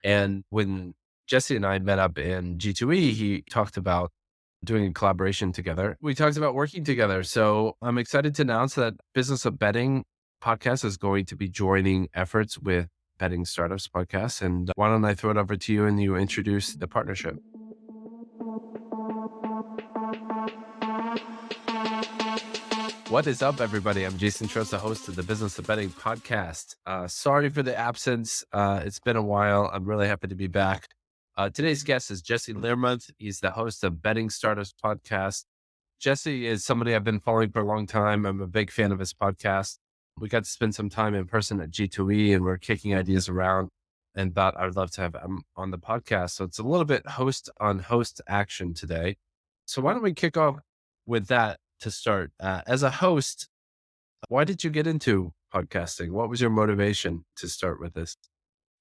And when Jesse and I met up in G2E, he talked about doing a collaboration together. We talked about working together. So I'm excited to announce that Business of Betting podcast is going to be joining efforts with Betting Startups podcast. And why don't I throw it over to you and you introduce the partnership? What is up, everybody? I'm Jason Trost, the host of the Business of Betting podcast. Sorry for the absence. It's been a while. I'm really happy to be back. Today's guest is Jesse Learmonth. He's the host of Betting Startups podcast. Jesse is somebody I've been following for a long time. I'm a big fan of his podcast. We got to spend some time in person at G2E and we're kicking ideas around and thought I'd love to have him on the podcast. So it's a little bit host on host action today. So why don't we kick off with that to start? As a host, why did you get into podcasting? What was your motivation to start with this?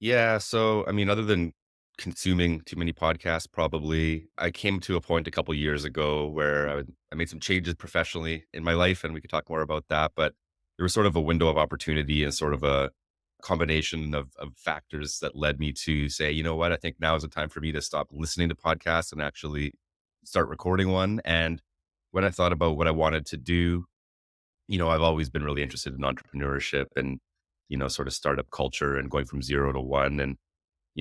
Yeah. So, I mean, other than consuming too many podcasts, probably I came to a point a couple years ago where I made some changes professionally in my life, and we could talk more about that. But there was sort of a window of opportunity and sort of a combination of factors that led me to say, you know what, I think now is the time for me to stop listening to podcasts and actually start recording one. And when I thought about what I wanted to do, I've always been really interested in entrepreneurship and, sort of startup culture and going from zero to one. And,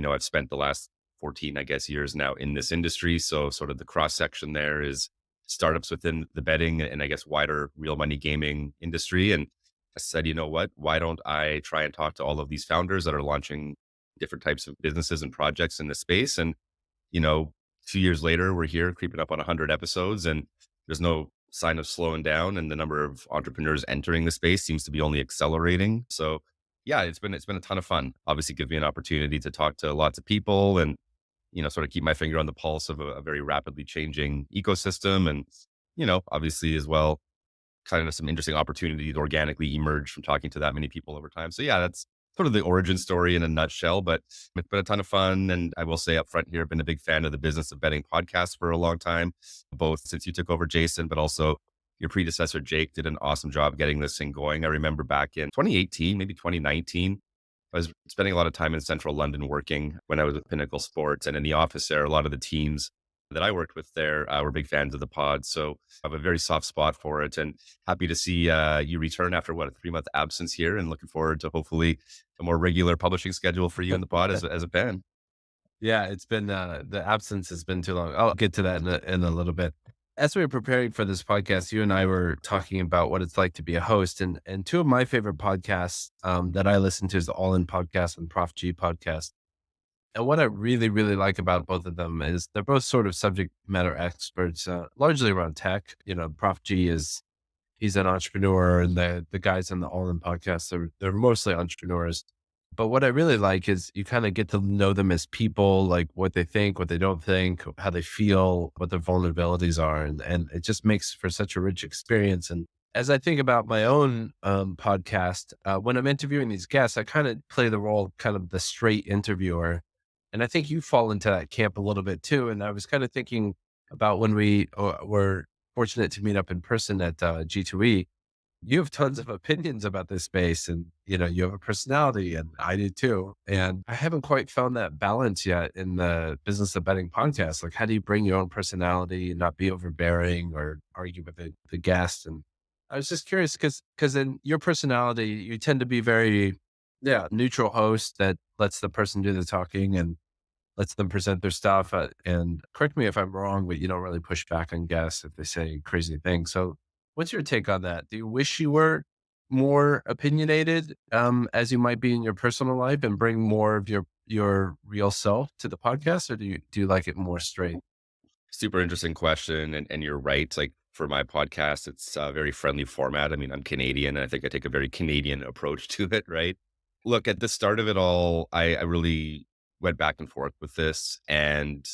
I've spent the last 14, I guess, years now in this industry. So sort of the cross section there is startups within the betting and I guess wider real money gaming industry. And I said, you know what, why don't I try and talk to all of these founders that are launching different types of businesses and projects in this space? And, 2 years later, we're here creeping up on 100 episodes and there's no sign of slowing down, and the number of entrepreneurs entering the space seems to be only accelerating. So yeah, it's been a ton of fun. Obviously give me an opportunity to talk to lots of people and, sort of keep my finger on the pulse of a very rapidly changing ecosystem. And, obviously as well, kind of some interesting opportunities organically emerge from talking to that many people over time. So yeah, that's sort of the origin story in a nutshell, but it's been a ton of fun. And I will say up front here, I've been a big fan of the Business of Betting podcast for a long time, both since you took over, Jason, but also your predecessor, Jake, did an awesome job getting this thing going. I remember back in 2018, maybe 2019, I was spending a lot of time in central London working when I was with Pinnacle Sports, and in the office there, a lot of the teams that I worked with there were big fans of the pod. So I have a very soft spot for it, and happy to see you return after a 3-month absence here, and looking forward to hopefully a more regular publishing schedule for you in the pod as a fan. Yeah, it's been the absence has been too long. I'll get to that in a little bit. As we were preparing for this podcast, you and I were talking about what it's like to be a host, and two of my favorite podcasts that I listen to is the All In podcast and Prof G podcast. And what I really, really like about both of them is they're both sort of subject matter experts, largely around tech. Prof G he's an entrepreneur, and the guys on the All In podcast, they're mostly entrepreneurs. But what I really like is you kind of get to know them as people, like what they think, what they don't think, how they feel, what their vulnerabilities are. And it just makes for such a rich experience. And as I think about my own podcast, when I'm interviewing these guests, I kind of play the role of kind of the straight interviewer. And I think you fall into that camp a little bit too. And I was kind of thinking about when we were fortunate to meet up in person at G2E. You have tons of opinions about this space, and you have a personality, and I do too. And I haven't quite found that balance yet in the Business of Betting podcast. Like, how do you bring your own personality and not be overbearing or argue with the guest? And I was just curious because in your personality, you tend to be very, yeah, neutral host that lets the person do the talking and lets them present their stuff. And correct me if I'm wrong, but you don't really push back on guests if they say crazy things. So what's your take on that? Do you wish you were more opinionated, as you might be in your personal life, and bring more of your real self to the podcast, or do you like it more straight? Super interesting question. And you're right. Like for my podcast, it's a very friendly format. I mean, I'm Canadian, and I think I take a very Canadian approach to it, right? Look, at the start of it all, I really went back and forth with this. And,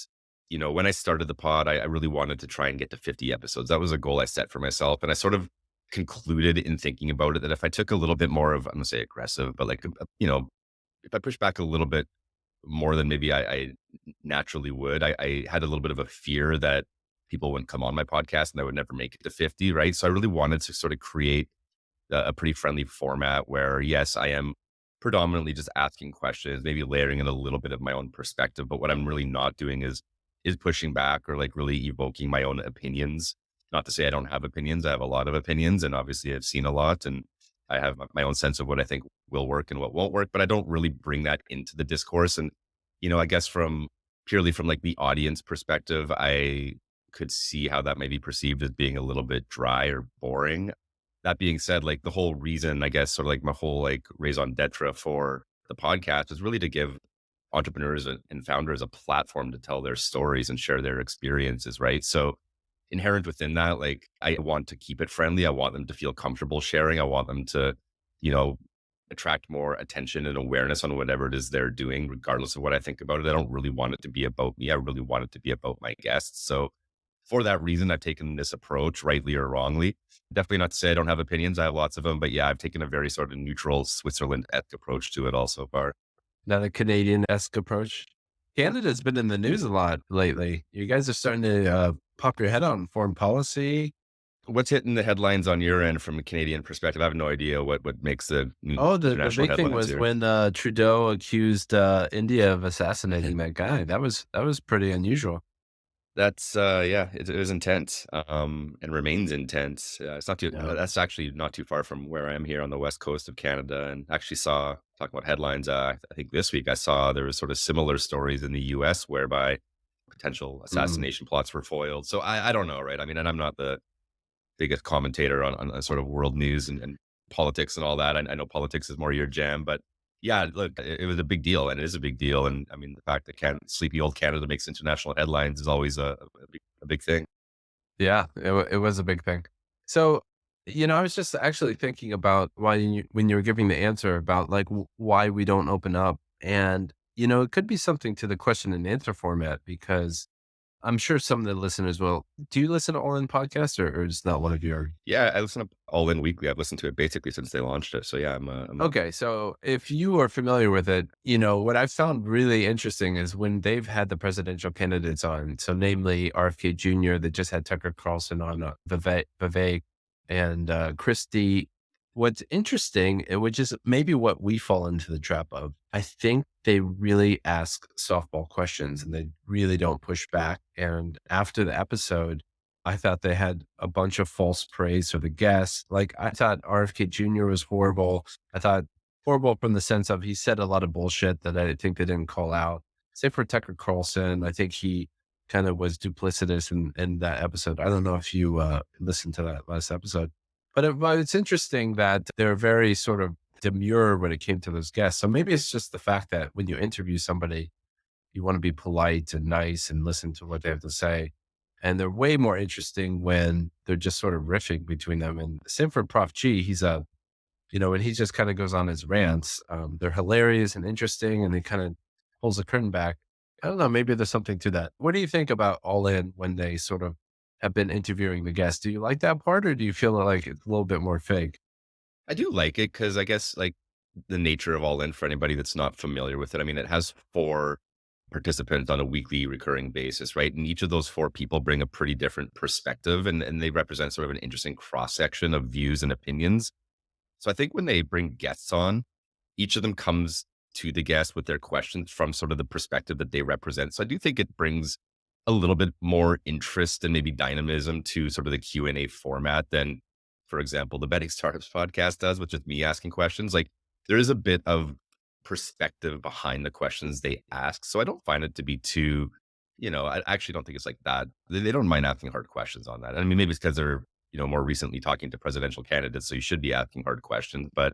when I started the pod, I really wanted to try and get to 50 episodes. That was a goal I set for myself. And I sort of concluded in thinking about it that if I took a little bit more of, I'm going to say aggressive, but like, if I push back a little bit more than maybe I naturally would. I had a little bit of a fear that people wouldn't come on my podcast and I would never make it to 50, right? So I really wanted to sort of create a pretty friendly format where, yes, I am predominantly just asking questions, maybe layering in a little bit of my own perspective. But what I'm really not doing is pushing back or like really evoking my own opinions. Not to say I don't have opinions. I have a lot of opinions, and obviously I've seen a lot, and I have my own sense of what I think will work and what won't work. But I don't really bring that into the discourse. And I guess from purely from like the audience perspective, I could see how that may be perceived as being a little bit dry or boring. That being said, like the whole reason, I guess, sort of like my whole like raison d'etre for the podcast is really to give entrepreneurs and founders a platform to tell their stories and share their experiences, right? So inherent within that, like I want to keep it friendly. I want them to feel comfortable sharing. I want them to, you know, attract more attention and awareness on whatever it is they're doing, regardless of what I think about it. I don't really want it to be about me. I really want it to be about my guests. So for that reason, I've taken this approach, rightly or wrongly. Definitely not to say I don't have opinions. I have lots of them, but yeah, I've taken a very sort of neutral Switzerland-esque approach to it all so far. Not a Canadian-esque approach. Canada's been in the news a lot lately. You guys are starting to pop your head on foreign policy. What's hitting the headlines on your end from a Canadian perspective? I have no idea what makes the Oh, the international big thing headlines was here. when Trudeau accused India of assassinating that guy. That was pretty unusual. That's yeah, it was intense, and remains intense. It's not too. Yeah. That's actually not too far from where I am here on the west coast of Canada, and actually saw talking about headlines. I think this week I saw there was sort of similar stories in the U.S. whereby potential Mm. assassination plots were foiled. So I don't know, right? I mean, and I'm not the biggest commentator on sort of world news and politics and all that. I know politics is more your jam, but yeah, look, it was a big deal, and it is a big deal. And I mean, the fact that sleepy old Canada makes international headlines is always a big thing. Yeah, it was a big thing. So, I was just actually thinking about why when you were giving the answer about like why we don't open up, and it could be something to the question and answer format because I'm sure some of the listeners will. Do you listen to All In podcasts, or is that one of your? Yeah, I listen to All In Weekly. I've listened to it basically since they launched it. So yeah, Okay, so if you are familiar with it, what I've found really interesting is when they've had the presidential candidates on, so namely RFK Jr., that just had Tucker Carlson on, Vivek and Christie. What's interesting, which is maybe what we fall into the trap of, I think they really ask softball questions and they really don't push back. And after the episode, I thought they had a bunch of false praise for the guests. Like I thought RFK Jr. was horrible. I thought horrible from the sense of he said a lot of bullshit that I think they didn't call out. Same for Tucker Carlson. I think he kind of was duplicitous in that episode. I don't know if you listened to that last episode, but it's interesting that they're very sort of demure when it came to those guests. So maybe it's just the fact that when you interview somebody, you want to be polite and nice and listen to what they have to say. And they're way more interesting when they're just sort of riffing between them. And same for Prof G. He's and he just kind of goes on his rants. They're hilarious and interesting, and he kind of pulls the curtain back. I don't know. Maybe there's something to that. What do you think about All In when they sort of have been interviewing the guests? Do you like that part, or do you feel like it's a little bit more fake? I do like it because I guess like the nature of All In for anybody that's not familiar with it. I mean, it has four participants on a weekly recurring basis, right? And each of those four people bring a pretty different perspective and they represent sort of an interesting cross section of views and opinions. So I think when they bring guests on, each of them comes to the guest with their questions from sort of the perspective that they represent. So I do think it brings a little bit more interest and maybe dynamism to sort of the Q&A format than, for example, the Betting Startups podcast does, which is me asking questions. Like there is a bit of perspective behind the questions they ask. So I don't find it to be too, I actually don't think it's like that. They don't mind asking hard questions on that. I mean, maybe it's because they're, more recently talking to presidential candidates. So you should be asking hard questions. But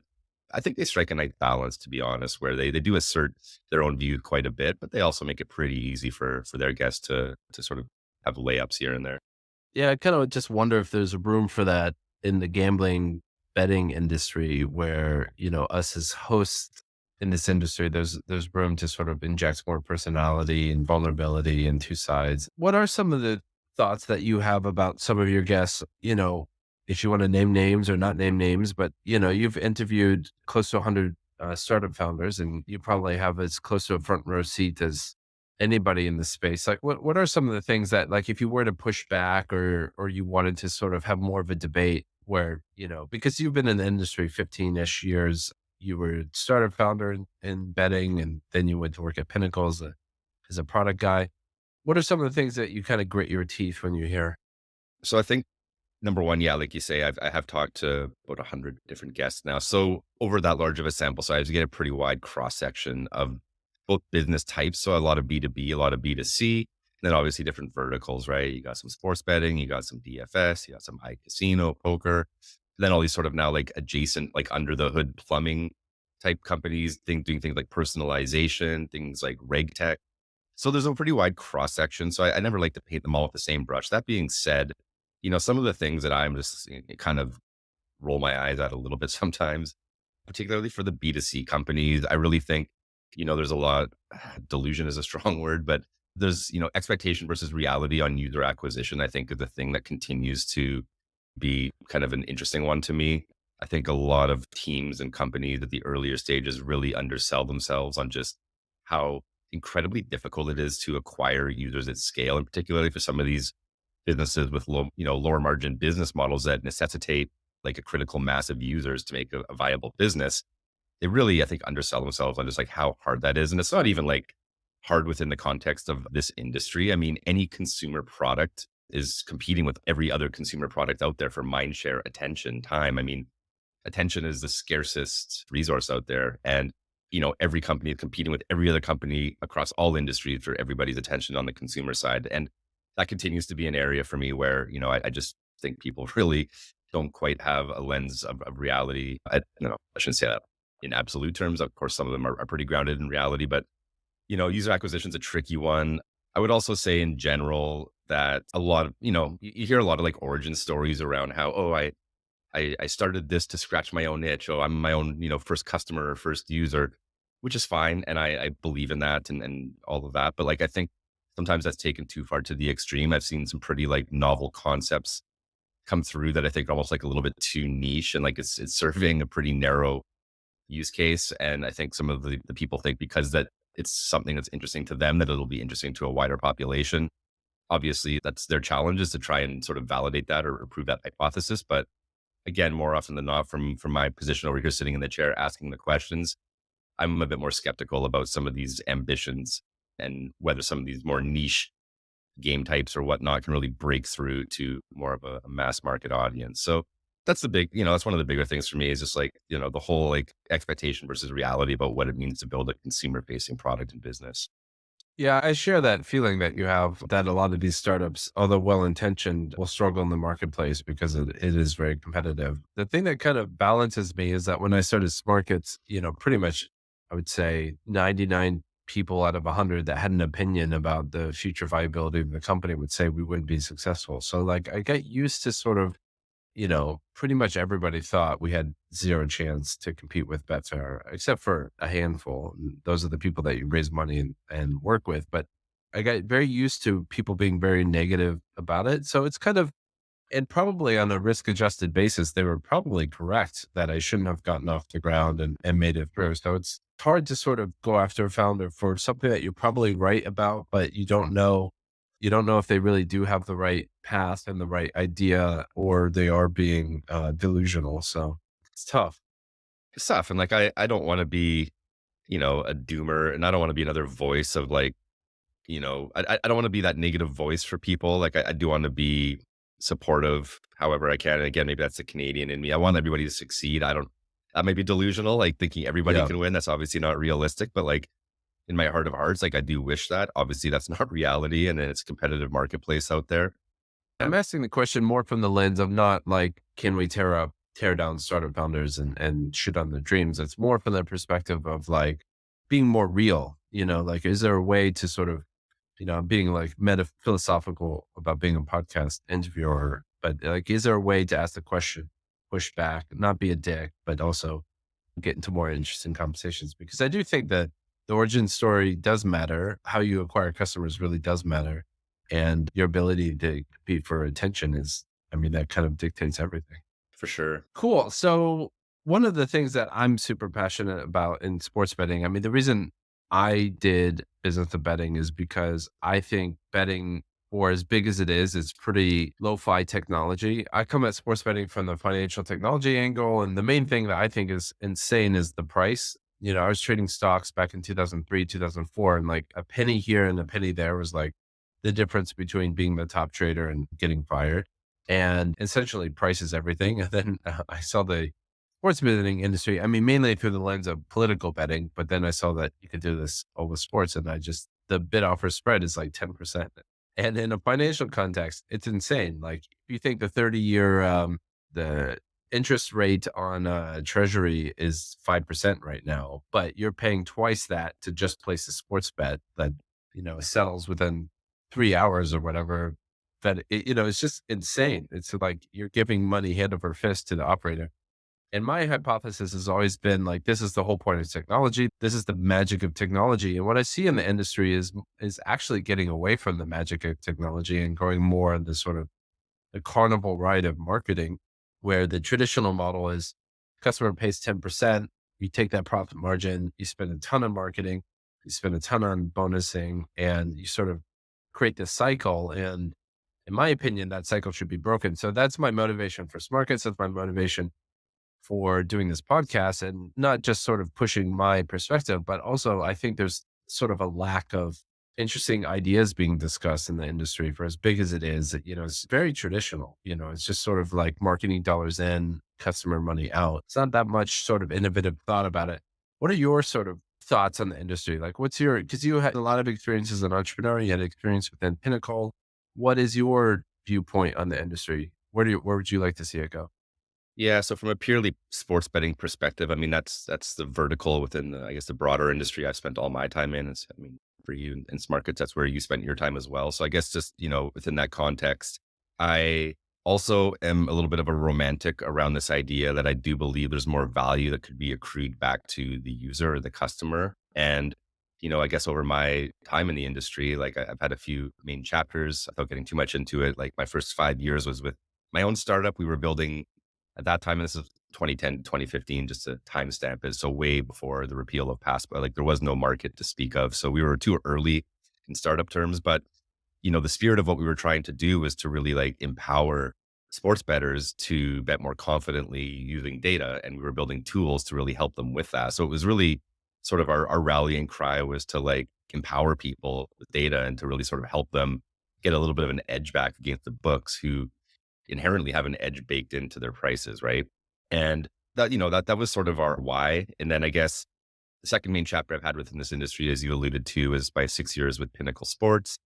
I think they strike a nice balance, to be honest, where they do assert their own view quite a bit, but they also make it pretty easy for their guests to sort of have layups here and there. Yeah, I kind of just wonder if there's room for that in the gambling betting industry where, us as hosts in this industry, there's room to sort of inject more personality and vulnerability in two sides. What are some of the thoughts that you have about some of your guests? If you want to name names or not name names, but you've interviewed close to 100 startup founders, and you probably have as close to a front row seat as anybody in the space. Like what are some of the things that, like, if you were to push back or you wanted to sort of have more of a debate where, because you've been in the industry 15-ish years, you were a startup founder in betting, and then you went to work at Pinnacle as a product guy. What are some of the things that you kind of grit your teeth when you hear? So I think number one, yeah, like you say, I have talked to about 100 different guests now. So over that large of a sample size, you get a pretty wide cross section of both business types. So a lot of B2B, a lot of B2C, then obviously different verticals, right? You got some sports betting, you got some DFS, you got some high casino, poker, then all these sort of now like adjacent, like under the hood plumbing type companies, doing things like personalization, things like reg tech. So there's a pretty wide cross section. So I never like to paint them all with the same brush. That being said, some of the things that I'm just kind of roll my eyes at a little bit sometimes, particularly for the B2C companies. I really think, there's a lot, delusion is a strong word, but there's, expectation versus reality on user acquisition, I think is the thing that continues to be kind of an interesting one to me. I think a lot of teams and companies at the earlier stages really undersell themselves on just how incredibly difficult it is to acquire users at scale, and particularly for some of these businesses with lower margin business models that necessitate like a critical mass of users to make a viable business. They really, I think, undersell themselves on just like how hard that is. And it's not even like hard within the context of this industry. I mean, any consumer product is competing with every other consumer product out there for mind share, attention, time. I mean, attention is the scarcest resource out there. And, every company is competing with every other company across all industries for everybody's attention on the consumer side. And that continues to be an area for me where, I just think people really don't quite have a lens of reality. I shouldn't say that in absolute terms. Of course, some of them are pretty grounded in reality, but, user acquisition is a tricky one. I would also say in general that a lot of, you hear a lot of like origin stories around how, oh, I started this to scratch my own itch. Oh, I'm my own, first customer or first user, which is fine. And I believe in that and all of that. But like, I think sometimes that's taken too far to the extreme. I've seen some pretty like novel concepts come through that I think are almost like a little bit too niche, and like it's serving a pretty narrow use case. And I think some of the people think because that it's something that's interesting to them, that it'll be interesting to a wider population. Obviously, that's their challenge, is to try and sort of validate that or prove that hypothesis. But again, more often than not, from my position over here sitting in the chair asking the questions, I'm a bit more skeptical about some of these ambitions and whether some of these more niche game types or whatnot can really break through to more of a mass market audience. So that's that's one of the bigger things for me, is just like, the whole like expectation versus reality about what it means to build a consumer facing product and business. Yeah, I share that feeling that you have, that a lot of these startups, although well intentioned, will struggle in the marketplace because it is very competitive. The thing that kind of balances me is that when I started Smarkets, pretty much I would say 99 people out of 100 that had an opinion about the future viability of the company would say we wouldn't be successful. So like I got used to sort of, pretty much everybody thought we had zero chance to compete with Betfair, except for a handful. And those are the people that you raise money and work with. But I got very used to people being very negative about it. So it's kind of, and probably on a risk adjusted basis, they were probably correct that I shouldn't have gotten off the ground and made it through. So it's hard to sort of go after a founder for something that you're probably right about, but you don't know. You don't know if they really do have the right path and the right idea, or they are being delusional. So it's tough. It's tough. And like, I don't want to be, a doomer, and I don't want to be another voice of like, I don't want to be that negative voice for people. Like I do want to be supportive however I can. And again, maybe that's the Canadian in me. I want everybody to succeed. That may be delusional, like thinking everybody Yeah. can win. That's obviously not realistic, but like in my heart of hearts, like I do wish that. Obviously that's not reality, and it's a competitive marketplace out there. I'm asking the question more from the lens of not like, can we tear down startup founders and shit on their dreams? It's more from the perspective of like being more real, like, is there a way to sort of, I'm being like philosophical about being a podcast interviewer, but like, is there a way to ask the question, push back, not be a dick, but also get into more interesting conversations? Because I do think that the origin story does matter. How you acquire customers really does matter. And your ability to compete for attention is, I mean, that kind of dictates everything. For sure. Cool. So one of the things that I'm super passionate about in sports betting, I mean, the reason I did business of betting is because I think betting for as big as it is, it's pretty lo-fi technology. I come at sports betting from the financial technology angle, and the main thing that I think is insane is the price. I was trading stocks back in 2003, 2004, and like a penny here and a penny there was like the difference between being the top trader and getting fired. And essentially, price is everything. And then I saw the sports betting industry. I mean, mainly through the lens of political betting, but then I saw that you could do this all with sports, and the bid offer spread is like 10%. And in a financial context, it's insane. Like if you think the 30-year, the interest rate on treasury is 5% right now, but you're paying twice that to just place a sports bet that, settles within 3 hours or whatever. It's just insane. It's like you're giving money hand over fist to the operator. And my hypothesis has always been like, this is the whole point of technology. This is the magic of technology. And what I see in the industry is actually getting away from the magic of technology and going more on this sort of the carnival ride of marketing, where the traditional model is customer pays 10%, you take that profit margin, you spend a ton on marketing, you spend a ton on bonusing, and you sort of create this cycle. And in my opinion, that cycle should be broken. So that's my motivation for Smarkets. That's my motivation for doing this podcast, and not just sort of pushing my perspective, but also I think there's sort of a lack of interesting ideas being discussed in the industry for as big as it is. It's very traditional. It's just sort of like marketing dollars in, customer money out. It's not that much sort of innovative thought about it. What are your sort of thoughts on the industry? Like because you had a lot of experience as an entrepreneur, you had experience within Pinnacle. What is your viewpoint on the industry? Where would you like to see it go? Yeah, so from a purely sports betting perspective, I mean that's the vertical within I guess the broader industry I've spent all my time in. I mean, for you in markets, that's where you spent your time as well. So I guess just within that context, I also am a little bit of a romantic around this idea that I do believe there's more value that could be accrued back to the user or the customer. And I guess over my time in the industry, like I've had a few main chapters without getting too much into it. Like my first 5 years was with my own startup. We were building at that time, and this is 2010, 2015, just to timestamp it. So way before the repeal of PASPA, like there was no market to speak of. So we were too early in startup terms. But, the spirit of what we were trying to do was to really like empower sports bettors to bet more confidently using data. And we were building tools to really help them with that. So it was really sort of our rallying cry was to like empower people with data and to really sort of help them get a little bit of an edge back against the books who inherently have an edge baked into their prices, right? And that was sort of our why. And then I guess the second main chapter I've had within this industry, as you alluded to, is my 6 years with Pinnacle Sports.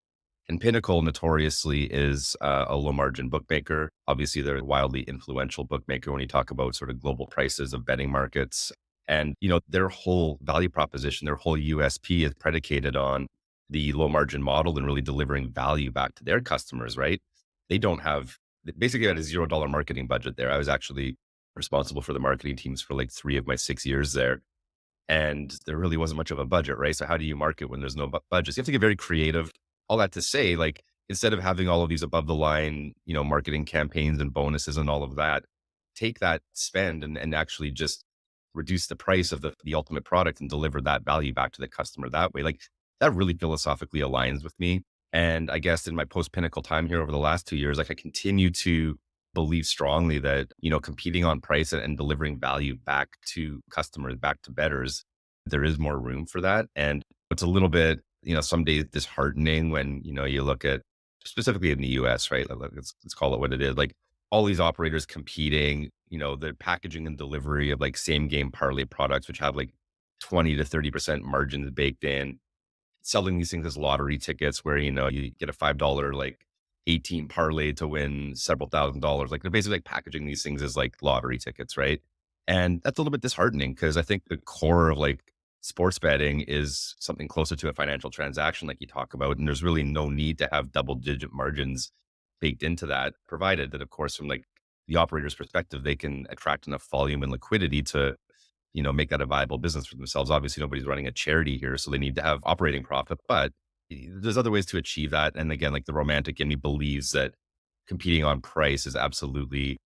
And Pinnacle notoriously is a low margin bookmaker. Obviously, they're a wildly influential bookmaker when you talk about sort of global prices of betting markets. And their whole value proposition, their whole USP is predicated on the low margin model and really delivering value back to their customers, right? They don't have basically had a $0 marketing budget there. I was actually responsible for the marketing teams for like 3 of my 6 years there. And there really wasn't much of a budget, right? So how do you market when there's no budgets? You have to get very creative. All that to say, like, instead of having all of these above the line, marketing campaigns and bonuses and all of that, take that spend and actually just reduce the price of the ultimate product and deliver that value back to the customer that way. Like that really philosophically aligns with me. And I guess in my post Pinnacle time here over the last 2 years, like I continue to believe strongly that, competing on price and delivering value back to customers, back to bettors, there is more room for that. And it's a little bit, some days disheartening when, you look at specifically in the US, right? Let's call it what it is. Like all these operators competing, the packaging and delivery of like same game parlay products, which have like 20 to 30% margins baked in, selling these things as lottery tickets where, you get a $5 like 18 parlay to win several $1,000s. Like they're basically like packaging these things as like lottery tickets, right? And that's a little bit disheartening because I think the core of like sports betting is something closer to a financial transaction like you talk about. And there's really no need to have double digit margins baked into that, provided that of course from like the operator's perspective, they can attract enough volume and liquidity to make that a viable business for themselves. Obviously, nobody's running a charity here, so they need to have operating profit, but there's other ways to achieve that. And again, like the romantic in me believes that competing on price is absolutely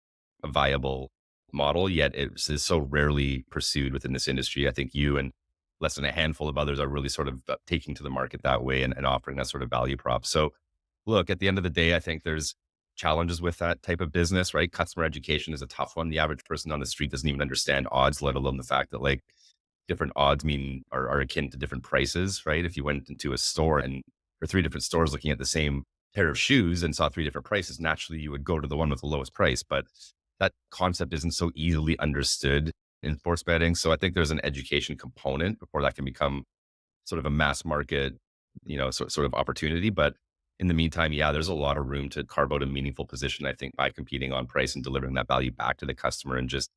a viable model, yet it is so rarely pursued within this industry. I think you and less than a handful of others are really sort of taking to the market that way and offering that sort of value prop. So look, at the end of the day, I think there's challenges with that type of business, right? Customer education is a tough one. The average person on the street doesn't even understand odds, let alone the fact that like different odds are akin to different prices, right? If you went into a store and or three different stores looking at the same pair of shoes and saw three different prices, naturally you would go to the one with the lowest price. But that concept isn't so easily understood in sports betting. So I think there's an education component before that can become sort of a mass market, sort of opportunity. But in the meantime, yeah, there's a lot of room to carve out a meaningful position, I think, by competing on price and delivering that value back to the customer and just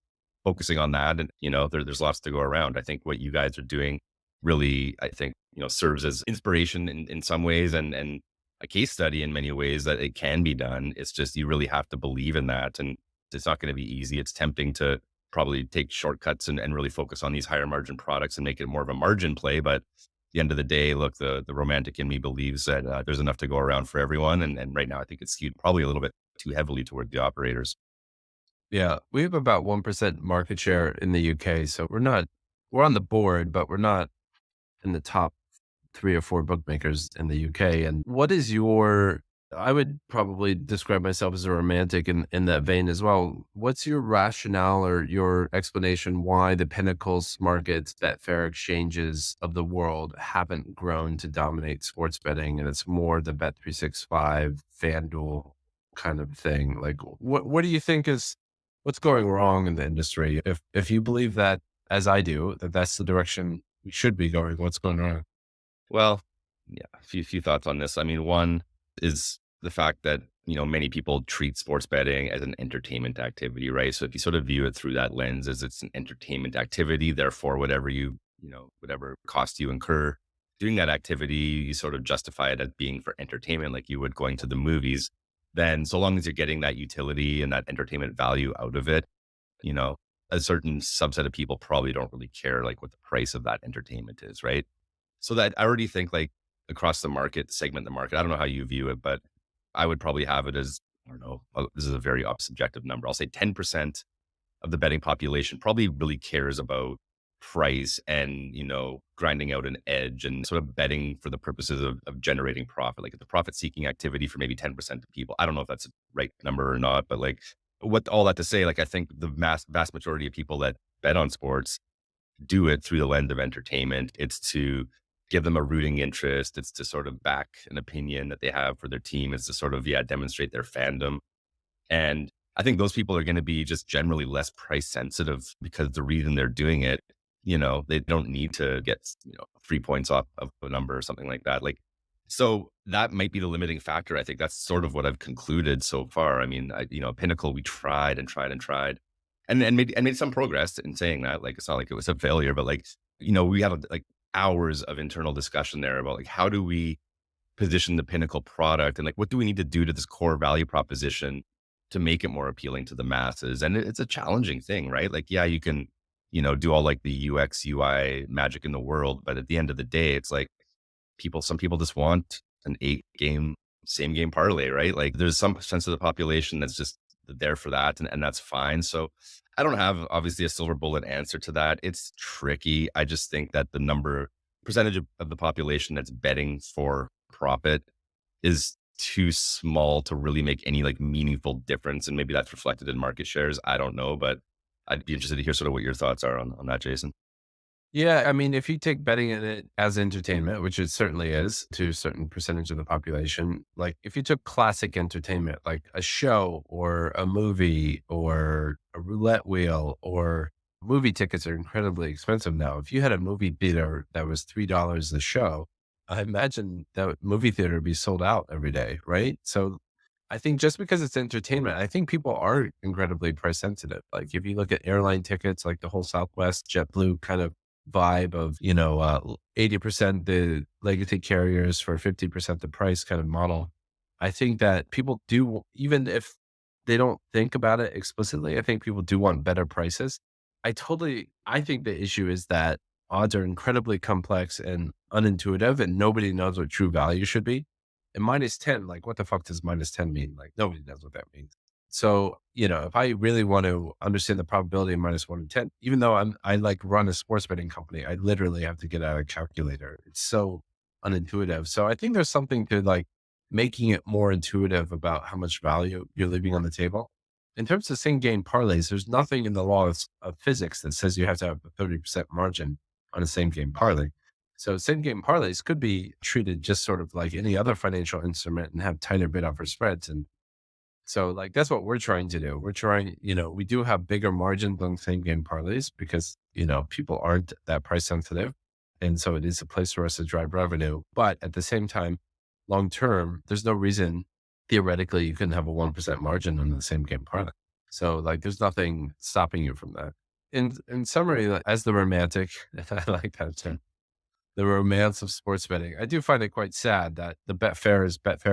focusing on that. And, there's lots to go around. I think what you guys are doing really, I think, serves as inspiration in some ways and a case study in many ways that it can be done. It's just, you really have to believe in that. And it's not going to be easy. It's tempting to probably take shortcuts and really focus on these higher margin products and make it more of a margin play. But the end of the day, look, the romantic in me believes that there's enough to go around for everyone. And right now, I think it's skewed probably a little bit too heavily toward the operators. Yeah, we have about 1% market share in the UK. So we're on the board, but we're not in the top 3 or 4 bookmakers in the UK. And what is I would probably describe myself as a romantic in that vein as well. What's your rationale or your explanation why the Pinnacles markets, Betfair exchanges of the world haven't grown to dominate sports betting and it's more the Bet365, FanDuel kind of thing? Like what do you think is what's going wrong in the industry? If you believe that, as I do, that that's the direction we should be going, what's going wrong? Well, yeah, a few thoughts on this. I mean, one is the fact that, many people treat sports betting as an entertainment activity, right? So if you sort of view it through that lens as it's an entertainment activity, therefore whatever cost you incur doing that activity, you sort of justify it as being for entertainment, like you would going to the movies. Then so long as you're getting that utility and that entertainment value out of it, you know, a certain subset of people probably don't really care like what the price of that entertainment is, right? So that I already think like across the market, segment the market. I don't know how you view it, but I would probably have it as, I don't know, this is a very subjective number. I'll say 10% of the betting population probably really cares about price and, grinding out an edge and sort of betting for the purposes of generating profit. Like it's a profit seeking activity for maybe 10% of people. I don't know if that's a right number or not, but like what all that to say, like I think the vast majority of people that bet on sports do it through the lens of entertainment. It's to give them a rooting interest. It's to sort of back an opinion that they have for their team. It's to sort of, yeah, demonstrate their fandom. And I think those people are going to be just generally less price sensitive because the reason they're doing it, they don't need to get, 3 points off of a number or something like that. Like, so that might be the limiting factor. I think that's sort of what I've concluded so far. I mean, Pinnacle, we tried and tried and tried and made some progress in saying that. Like, it's not like it was a failure, but like, we had like hours of internal discussion there about like, how do we position the Pinnacle product and like, what do we need to do to this core value proposition to make it more appealing to the masses? And it's a challenging thing, right? Like, yeah, you can, do all like the UX, UI magic in the world. But at the end of the day, it's like some people just want an 8 game, same game parlay, right? Like there's some sense of the population that's just there for that. And that's fine. So I don't have obviously a silver bullet answer to that. It's tricky. I just think that the percentage of the population that's betting for profit is too small to really make any like meaningful difference. And maybe that's reflected in market shares. I don't know, but I'd be interested to hear sort of what your thoughts are on that, Jason. Yeah, I mean, if you take betting in it as entertainment, which it certainly is to a certain percentage of the population, like if you took classic entertainment, like a show or a movie or a roulette wheel or movie tickets are incredibly expensive now. If you had a movie theater that was $3 a show, I imagine that movie theater would be sold out every day, right? So I think just because it's entertainment, I think people are incredibly price sensitive. Like if you look at airline tickets, like the whole Southwest JetBlue kind of vibe of, 80% the legacy carriers for 50% the price kind of model. I think that people do, even if they don't think about it explicitly, I think people do want better prices. I think the issue is that odds are incredibly complex and unintuitive and nobody knows what true value should be. And minus 10, like what the fuck does minus 10 mean? Like nobody knows what that means. So, if I really want to understand the probability of minus 1 in 10, even though I like run a sports betting company, I literally have to get out a calculator. It's so unintuitive. So I think there's something to like making it more intuitive about how much value you're leaving on the table. In terms of same game parlays, there's nothing in the laws of physics that says you have to have a 30% margin on a same game parlay. So same game parlays could be treated just sort of like any other financial instrument and have tighter bid offer spreads. And so like that's what we're trying to do. We're trying, we do have bigger margins on same game parlays because, people aren't that price sensitive. And so it is a place for us to drive revenue. But at the same time, long term, there's no reason theoretically you couldn't have a 1% margin on the same game parlay. So like there's nothing stopping you from that. In summary, like, as the romantic, I like that term, the romance of sports betting. I do find it quite sad that the Betfair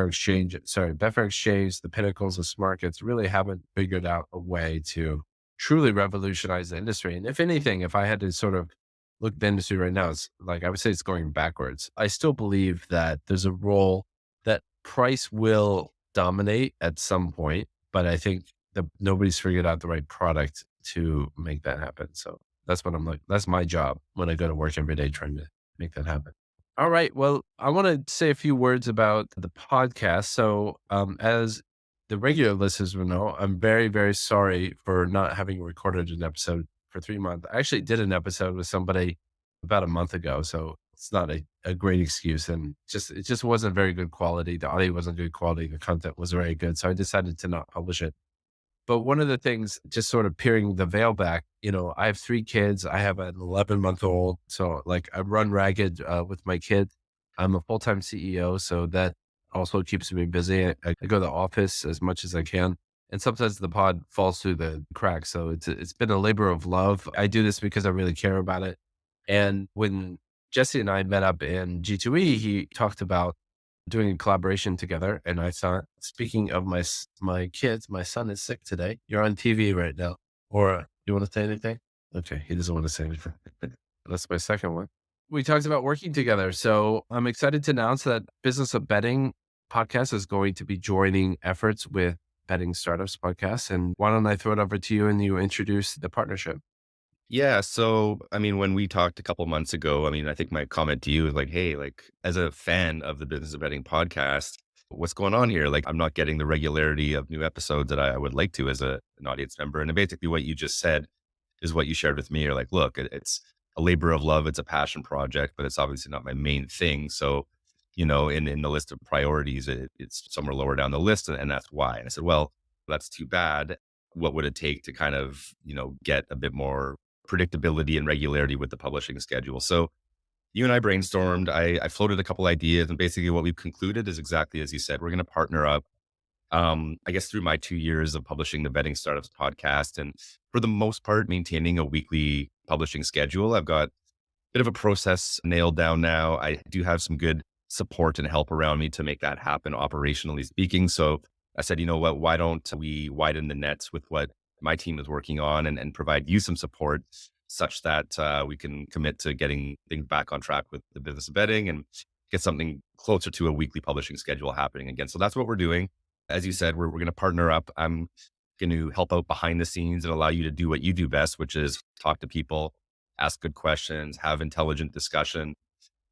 Exchange, the Pinnacles of Smarkets really haven't figured out a way to truly revolutionize the industry. And if anything, if I had to sort of look at the industry right now, it's like, I would say it's going backwards. I still believe that there's a role that price will dominate at some point, but I think that nobody's figured out the right product to make that happen. So that's what I'm like. That's my job when I go to work every day trying to make that happen. All right. Well, I want to say a few words about the podcast. So, as the regular listeners will know, I'm very, very sorry for not having recorded an episode for 3 months. I actually did an episode with somebody about a month ago. So it's not a great excuse. And it just wasn't very good quality. The audio wasn't good quality. The content was very good. So I decided to not publish it. But one of the things, just sort of peering the veil back, I have 3 kids. I have an 11-month-old. So like I run ragged with my kid. I'm a full-time CEO. So that also keeps me busy. I go to the office as much as I can. And sometimes the pod falls through the cracks. So it's been a labor of love. I do this because I really care about it. And when Jesse and I met up in G2E, he talked about doing a collaboration together. And I thought, speaking of my kids, my son is sick today. You're on TV right now. Or you want to say anything? Okay, he doesn't want to say anything. That's my second one. We talked about working together. So I'm excited to announce that Business of Betting podcast is going to be joining efforts with Betting Startups podcast. And why don't I throw it over to you and you introduce the partnership? Yeah. So, I mean, when we talked a couple months ago, I mean, I think my comment to you was like, hey, like as a fan of the Business of Betting podcast, what's going on here? Like, I'm not getting the regularity of new episodes that I would like to as an audience member. And basically what you just said is what you shared with me. You're like, look, it's a labor of love. It's a passion project, but it's obviously not my main thing. So, in the list of priorities, it's somewhere lower down the list. And that's why. And I said, well, that's too bad. What would it take to kind of, get a bit more predictability and regularity with the publishing schedule? So you and I brainstormed, I floated a couple ideas, and basically what we've concluded is exactly as you said. We're going to partner up, I guess through my 2 years of publishing the Betting Startups podcast, and for the most part, maintaining a weekly publishing schedule. I've got a bit of a process nailed down now. I do have some good support and help around me to make that happen, operationally speaking. So I said, you know what, why don't we widen the nets with what my team is working on and provide you some support such that we can commit to getting things back on track with the Business of Betting and get something closer to a weekly publishing schedule happening again. So that's what we're doing. As you said, we're going to partner up. I'm going to help out behind the scenes and allow you to do what you do best, which is talk to people, ask good questions, have intelligent discussion,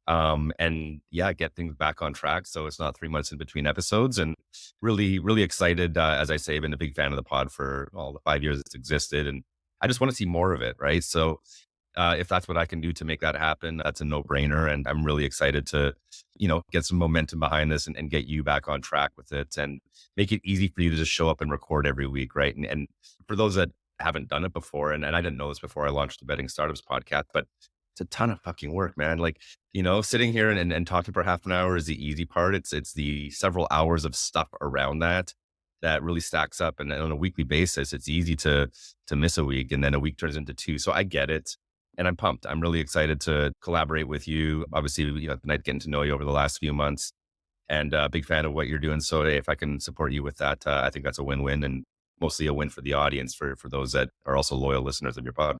and yeah, get things back on track. So it's not 3 months in between episodes, and really, really excited. As I say, I've been a big fan of the pod for all the 5 years it's existed, and I just want to see more of it. Right. So, if that's what I can do to make that happen, that's a no brainer. And I'm really excited to, get some momentum behind this and get you back on track with it and make it easy for you to just show up and record every week. Right. And for those that haven't done it before, and I didn't know this before I launched the Betting Startups podcast, but it's a ton of fucking work, man. Like, sitting here and talking for half an hour is the easy part. It's the several hours of stuff around that really stacks up. And on a weekly basis, it's easy to miss a week, and then a week turns into two. So I get it. And I'm pumped. I'm really excited to collaborate with you. Obviously, tonight getting to know you over the last few months, and a big fan of what you're doing. So if I can support you with that, I think that's a win-win, and mostly a win for the audience, for those that are also loyal listeners of your pod.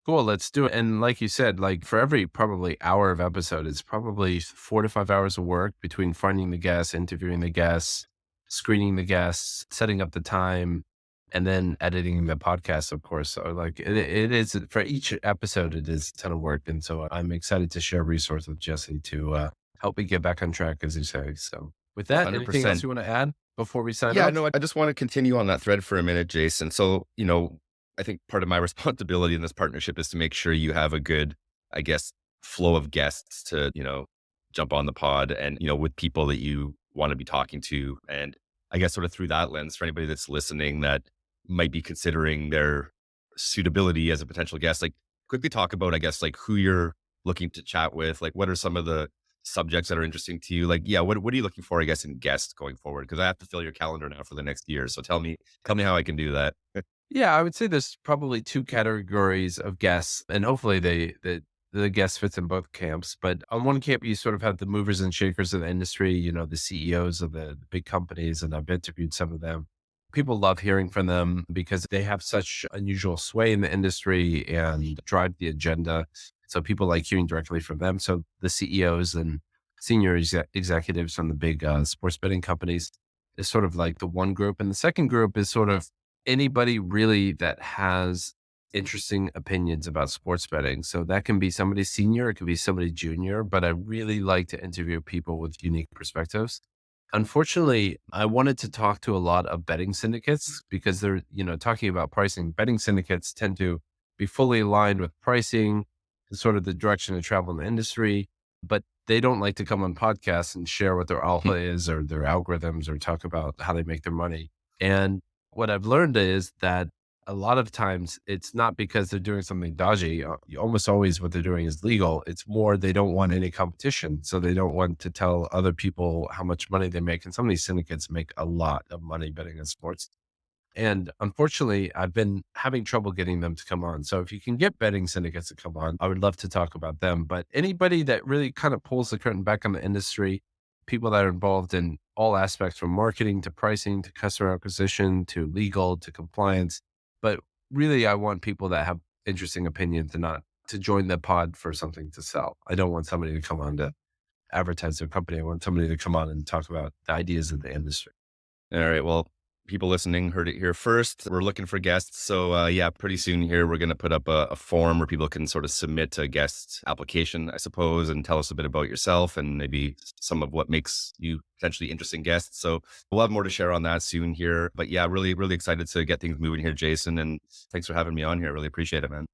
Cool. Let's do it. And like you said, like for every probably hour of episode, it's probably 4 to 5 hours of work between finding the guests, interviewing the guests, screening the guests, setting up the time, and then editing the podcast, of course. So like it is for each episode, it is a ton of work. And so I'm excited to share resources with Jesse to help me get back on track, as you say. So With that, anything else 100%. you want to add before we sign Yeah, off? no, I just want to continue on that thread for a minute, Jason. So, I think part of my responsibility in this partnership is to make sure you have a good, I guess, flow of guests to, jump on the pod and, with people that you want to be talking to. And I guess sort of through that lens, for anybody that's listening that might be considering their suitability as a potential guest, like quickly talk about, I guess, like who you're looking to chat with, like what are some of the subjects that are interesting to you? Like, yeah, what are you looking for, I guess, in guests going forward? Because I have to fill your calendar now for the next year. So tell me how I can do that. Yeah, I would say there's probably two categories of guests, and hopefully the guest fits in both camps. But on one camp, you sort of have the movers and shakers of the industry, the CEOs of the big companies, and I've interviewed some of them. People love hearing from them because they have such unusual sway in the industry and drive the agenda. So people like hearing directly from them. So the CEOs and senior executives from the big sports betting companies is sort of like the one group. And the second group is sort of anybody really that has interesting opinions about sports betting. So that can be somebody senior, it could be somebody junior, but I really like to interview people with unique perspectives. Unfortunately, I wanted to talk to a lot of betting syndicates because they're, talking about pricing. Betting syndicates tend to be fully aligned with pricing, sort of the direction of travel in the industry, but they don't like to come on podcasts and share what their alpha is or their algorithms or talk about how they make their money. And what I've learned is that a lot of times it's not because they're doing something dodgy. Almost always what they're doing is legal. It's more they don't want any competition. So they don't want to tell other people how much money they make. And some of these syndicates make a lot of money betting on sports. And unfortunately, I've been having trouble getting them to come on. So if you can get betting syndicates to come on, I would love to talk about them. But anybody that really kind of pulls the curtain back on the industry, people that are involved in all aspects from marketing to pricing to customer acquisition to legal to compliance. But really, I want people that have interesting opinions and not to join the pod for something to sell. I don't want somebody to come on to advertise their company. I want somebody to come on and talk about the ideas of the industry. All right. Well, people listening heard it here first. We're looking for guests. So, yeah, pretty soon here, we're going to put up a form where people can sort of submit a guest application, I suppose, and tell us a bit about yourself and maybe some of what makes you potentially interesting guests. So we'll have more to share on that soon here. But yeah, really, really excited to get things moving here, Jason. And thanks for having me on here. Really appreciate it, man.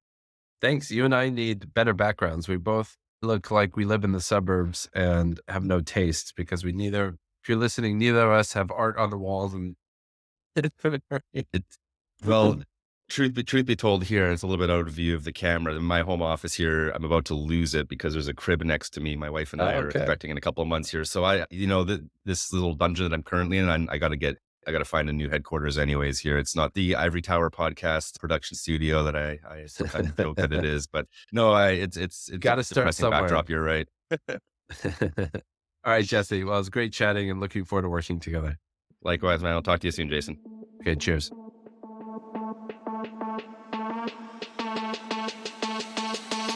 Thanks. You and I need better backgrounds. We both look like we live in the suburbs and have no taste because if you're listening, neither of us have art on the walls and It's, well, truth be told here, it's a little bit out of view of the camera. In my home office here, I'm about to lose it because there's a crib next to me. My wife and I are okay. expecting in a couple of months here. So this little dungeon that I'm currently in, I got to find a new headquarters anyways here. It's not the Ivory Tower podcast production studio that I sometimes joke that it is, but no, it's Got a to start depressing somewhere. backdrop. You're right. All right, Jesse. Well, it was great chatting and looking forward to working together. Likewise, man. I'll talk to you soon, Jason. Okay, cheers.